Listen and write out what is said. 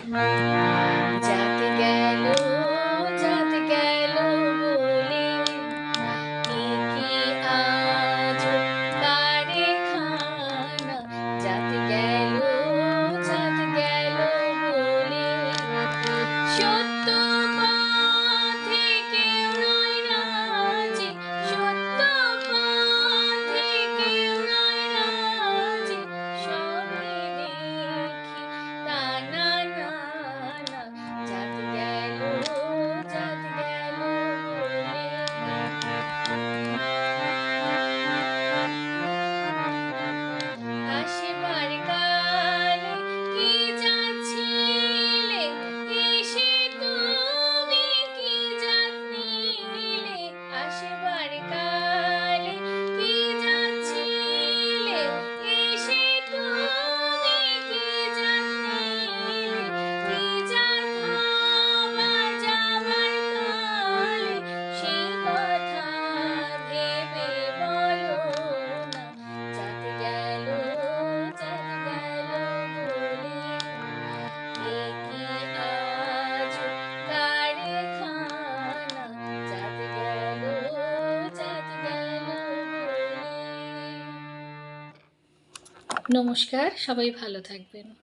যাত গেল, যাত গেল বলে এ কি আজব কারখানা। যাত গেল, যাত গেল বলে সত্য পথে কেউ নয় রাজি, সত্য পথে কেউ নয় রাজি। সবই দেখি কানা না না। যাত গেল, যাত গেল বলে আসিবার কালে কি যাচ্ছিলে, এসে তুমি কি জাত নিলে। আসিবার কালে কি যাচ্ছিলে, এসে তুমি কি জাত নিলে। কি জাত হবার যাবার কালে, সেই কথা ভেবে বলো না। যাত গেল, যাত গেল বলে এ কি আজব কারখানা। যাত গেল, যাত গেল বলে। নমস্কার, সবাই ভালো থাকবেন।